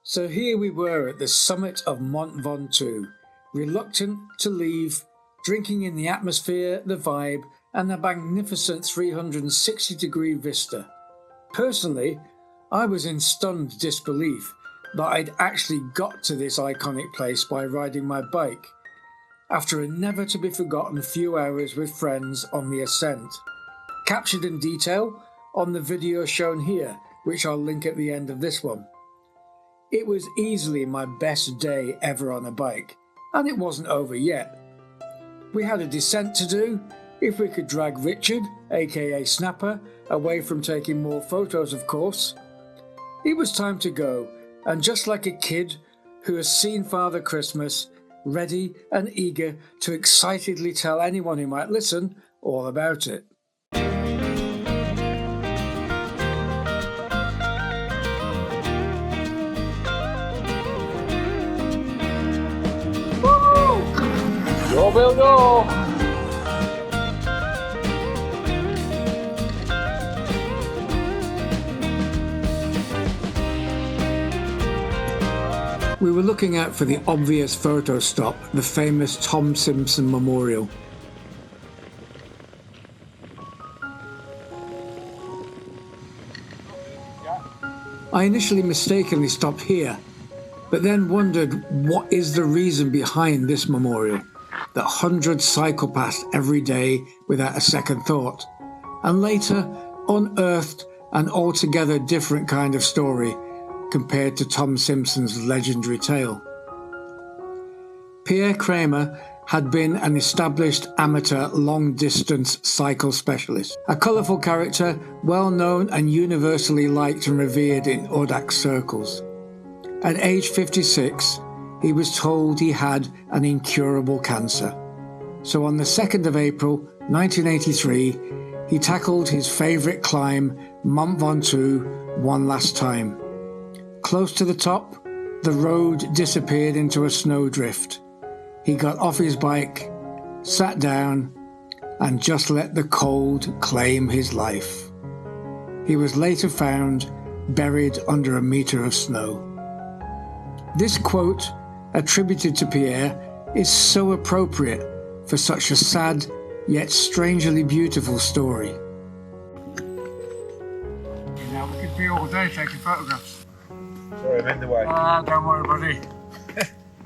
So here we were at the summit of Mont Ventoux, reluctant to leave, drinking in the atmosphere, the vibe, and the magnificent 360-degree vista. Personally, I was in stunned disbelief that I'd actually got to this iconic place by riding my bike, after a never-to-be-forgotten few hours with friends on the ascent. Captured in detail on the video shown here, which I'll link at the end of this one. It was easily my best day ever on a bike, and it wasn't over yet. We had a descent to do. If we could drag Richard, aka Snapper, away from taking more photos, of course. It was time to go, and just like a kid who has seen Father Christmas, ready and eager to excitedly tell anyone who might listen all about it. Go, Bill, go! We were looking out for the obvious photo stop, the famous Tom Simpson Memorial. I initially mistakenly stopped here, but then wondered what is the reason behind this memorial that hundreds cycle past every day without a second thought, and later unearthed an altogether different kind of story compared to Tom Simpson's legendary tale. Pierre Kramer had been an established amateur long-distance cycle specialist, a colourful character well known and universally liked and revered in Audax circles. At age 56, he was told he had an incurable cancer. So on the 2nd of April 1983, he tackled his favourite climb, Mont Ventoux, one last time. Close to the top, the road disappeared into a snowdrift. He got off his bike, sat down, and just let the cold claim his life. He was later found buried under a metre of snow. This quote, attributed to Pierre, is so appropriate for such a sad yet strangely beautiful story. Now we could be all day taking photographs. Sorry, I'm in the way. Don't worry, buddy.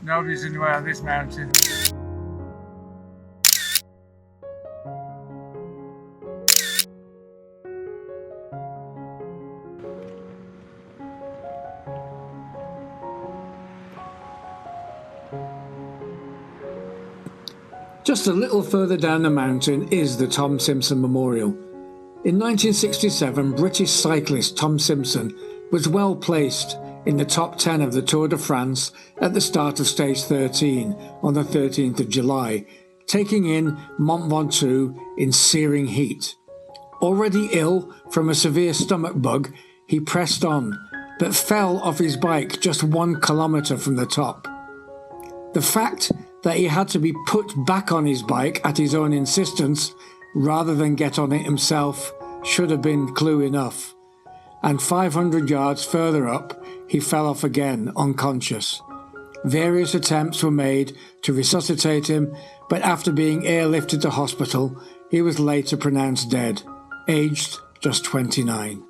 Nobody's in the way on this mountain. Just a little further down the mountain is the Tom Simpson Memorial. In 1967, British cyclist Tom Simpson was well placed in the top 10 of the Tour de France at the start of stage 13 on the 13th of July, taking in Mont Ventoux in searing heat. Already ill from a severe stomach bug, he pressed on, but fell off his bike just 1 kilometre from the top. The fact that he had to be put back on his bike at his own insistence rather than get on it himself should have been clue enough. And 500 yards further up, he fell off again, unconscious. Various attempts were made to resuscitate him, but after being airlifted to hospital, he was later pronounced dead, aged just 29.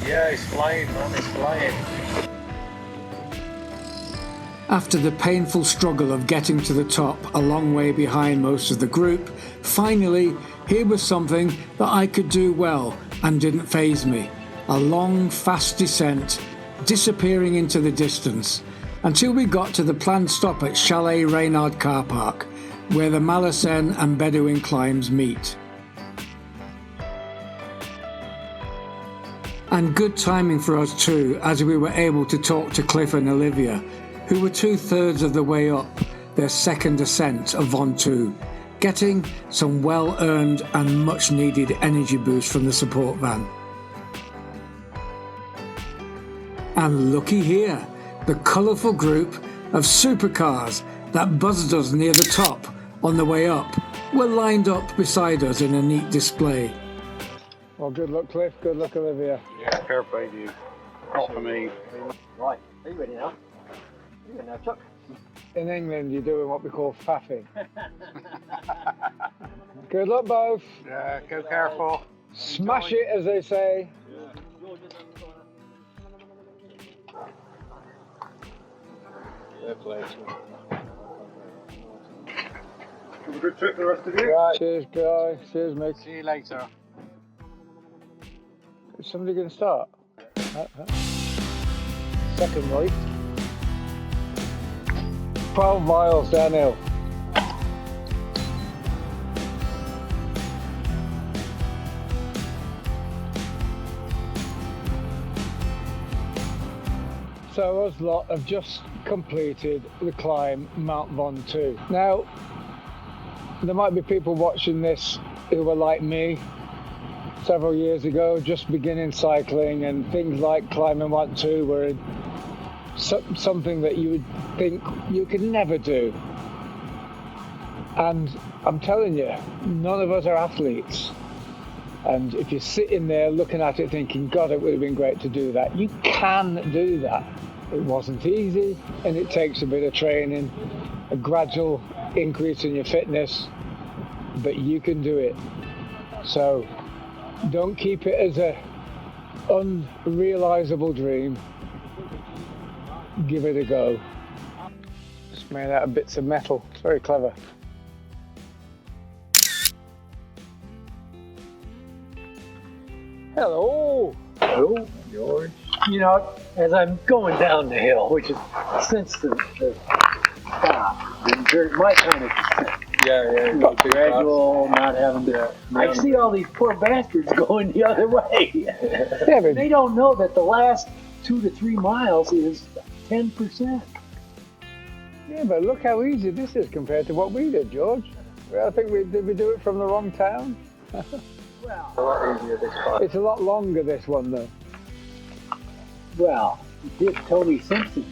Yeah, he's flying, man, he's flying. After the painful struggle of getting to the top, a long way behind most of the group, finally, here was something that I could do well and didn't faze me. A long, fast descent, disappearing into the distance, until we got to the planned stop at Chalet Reynard car park, where the Malacen and Bedouin climbs meet. And good timing for us too, as we were able to talk to Cliff and Olivia, who were 2/3 of the way up their second ascent of Ventoux, getting some well-earned and much-needed energy boost from the support van. And looky here, the colourful group of supercars that buzzed us near the top on the way up were lined up beside us in a neat display. Well, good luck, Cliff. Good luck, Olivia. Yeah, fair play to you. Not for me. Right, are you ready now? You ready now, Chuck? In England, you're doing what we call faffing. Good luck, both. Yeah, go careful. Smash it, as they say. Fair play. Have a good trip, the rest of you. Right. Cheers, guys. Cheers, mate. See you later. Is somebody going to start? Second right. 12 miles downhill. So us lot have just completed the climb Mont Ventoux. Now, there might be people watching this who were like me several years ago, just beginning cycling, and things like climbing Mont Ventoux were something that you would think you could never do. And I'm telling you, none of us are athletes. And if you're sitting there looking at it thinking, God, it would have been great to do that, you can do that. It wasn't easy, and it takes a bit of training, a gradual increase in your fitness, but you can do it. So don't keep it as a unrealizable dream. Give it a go. Just made out of bits of metal. It's very clever. Hello. Hello, George. You know, as I'm going down the hill, which is since the stop, been my kind of descent. Yeah. Gradual, not having to. I see all these poor bastards going the other way. Yeah, but They don't know that the last 2 to 3 miles is 10%. yeah, but look how easy this is compared to what we did, George. I think did we do it from the wrong town? Well, A lot easier this part. It's a lot longer, this one, though. well, did Tony Simpson.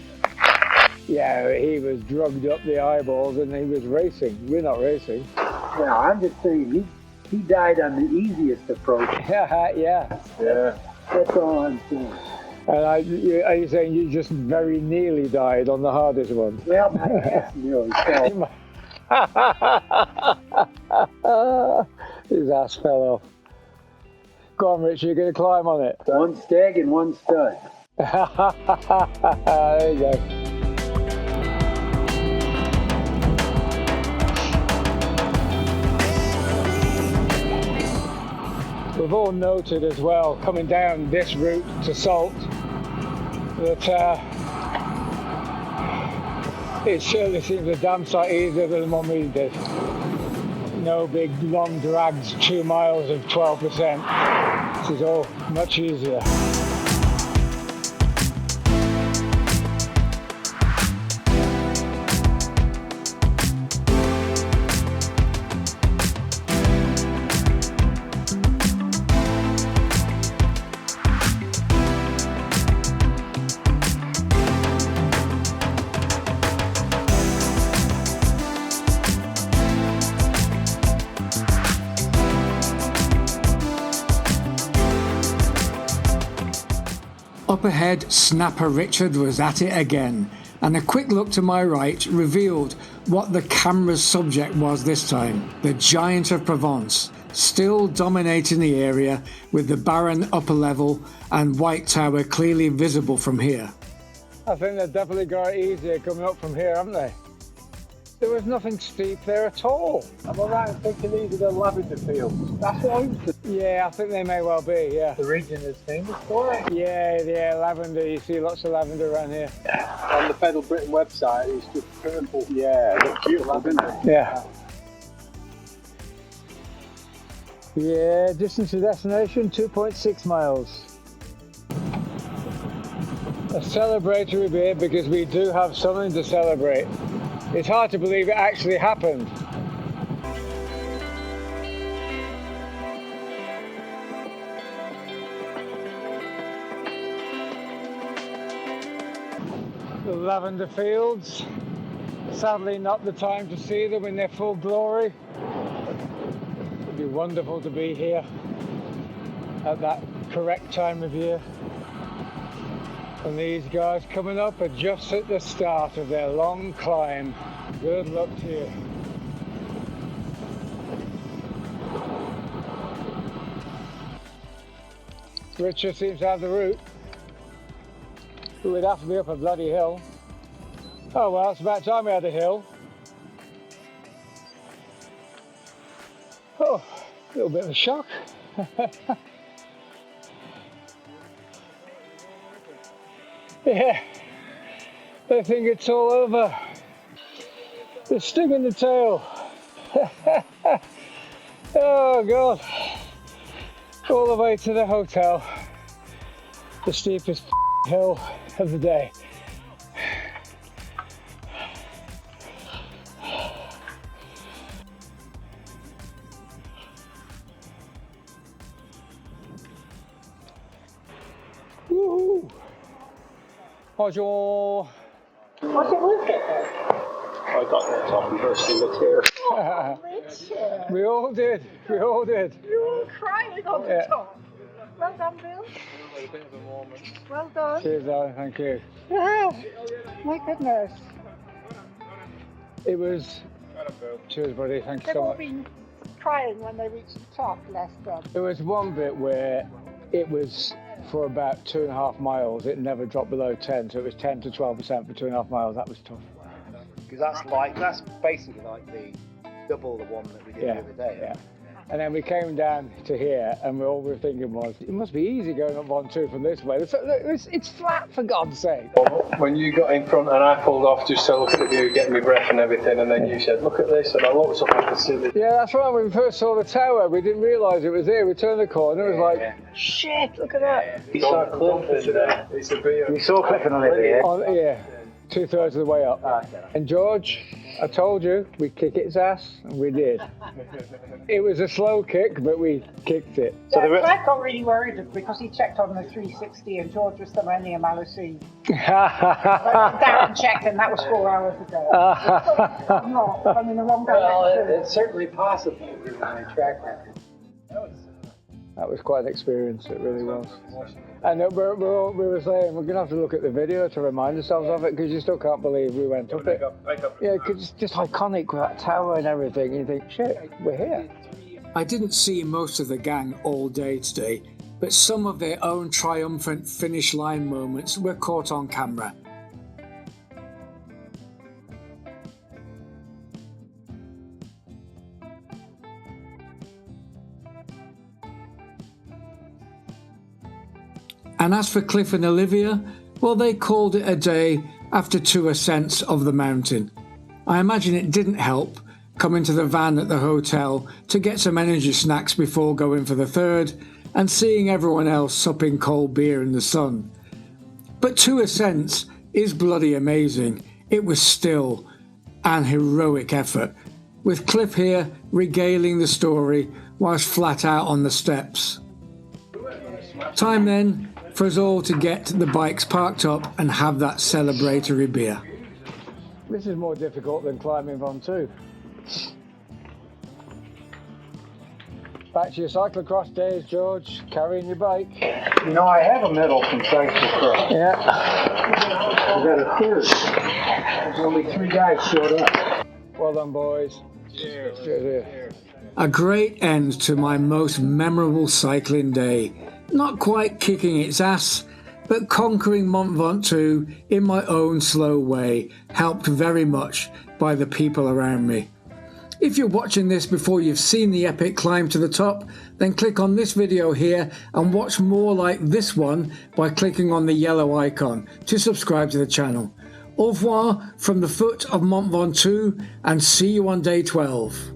Yeah, he was drugged up the eyeballs and he was racing. We're not racing. Well, I'm just saying he died on the easiest approach. Yeah. Yeah. That's all I'm saying. And are you saying you just very nearly died on the hardest one? Well, my ass nearly fell. His ass fell off. Go on, Rich, you're going to climb on it. One stag and one stud. There you go. We've all noted as well, coming down this route to Salt, that it surely seems a damn sight easier than the one we did. No big long drags, 2 miles of 12%. This is all much easier. Up ahead, Snapper Richard was at it again, and a quick look to my right revealed what the camera's subject was this time: the Giant of Provence, still dominating the area with the barren upper level and White Tower clearly visible from here. I think they've definitely got it easier coming up from here, haven't they? There was nothing steep there at all. Am I right in thinking these are the lavender fields? That's what I was thinking. Yeah, I think they may well be, yeah. The region is famous for it. Yeah, lavender. You see lots of lavender around here. On the Federal Britain website, it's just purple. Yeah, it looks beautiful, doesn't it? Yeah. Yeah, distance to destination, 2.6 miles. A celebratory beer because we do have something to celebrate. It's hard to believe it actually happened. The lavender fields. Sadly not the time to see them in their full glory. It'd be wonderful to be here at that correct time of year. And these guys coming up are just at the start of their long climb. Good luck to you. Richard seems to have the route. We'd have to be up a bloody hill. Oh well, it's about time we had a hill. Oh, a little bit of a shock. Yeah, they think it's all over. The sting in the tail. Oh God. All the way to the hotel. The steepest hill of the day. Woohoo! Bonjour. What's it worth it then? I got that top and burst in the tear. Oh, Richard. We all did. We all did. You're all crying on the top. Well done, Bill. Well done. Cheers, darling. Thank you. Yeah. My goodness. It was. Cheers, buddy. Thank you They've so all much. been crying when they reach the top, bless them. There was one bit where it was for about 2.5 miles. It never dropped below 10, so it was 10 to 12% for 2.5 miles. That was tough. Because that's basically like the double the one that we did the other day. Yeah. And then we came down to here, and all we were thinking was, it must be easy going up Mont Ventoux from this way. It's flat, for God's sake. When you got in front and I pulled off just to look at the view, get me breath and everything, and then you said, look at this, and I looked up at the ceiling. Yeah, that's right. When we first saw the tower, we didn't realise it was there. We turned the corner, it was like, shit, look at that. You saw Cliff in there. It's a beer. You saw Cliff and Olivia. Yeah, 2/3 of the way up. Okay. And George, I told you, we'd kick its ass, and we did. It was a slow kick, but we kicked it. So the Fred got really worried because he checked on the 360 and George was somewhere near Malosea. Darren checked and that was 4 hours ago. I'm not. I'm in the wrong direction. Well, it's certainly possible given my track record. That was quite an experience, it really was. And we were saying, we're going to have to look at the video to remind ourselves of it, because you still can't believe we went up it. Yeah, because it's just iconic with that tower and everything, and you think, shit, we're here. I didn't see most of the gang all day today, but some of their own triumphant finish line moments were caught on camera. And as for Cliff and Olivia, well, they called it a day after 2 ascents of the mountain. I imagine it didn't help coming to the van at the hotel to get some energy snacks before going for the third, and seeing everyone else supping cold beer in the sun. But 2 ascents is bloody amazing. It was still an heroic effort, with Cliff here regaling the story whilst flat out on the steps. Time then for us all to get the bikes parked up and have that celebratory beer. This is more difficult than climbing Ventoux. Back to your cyclocross days, George, carrying your bike. You know, I have a medal from cyclocross. Yeah. I got a third. There's only 3 guys showed up. Well done, boys. Cheers. Cheers. A great end to my most memorable cycling day. Not quite kicking its ass, but conquering Mont Ventoux in my own slow way, helped very much by the people around me. If you're watching this before you've seen the epic climb to the top, then click on this video here and watch more like this one by clicking on the yellow icon to subscribe to the channel. Au revoir from the foot of Mont Ventoux, and see you on day 12.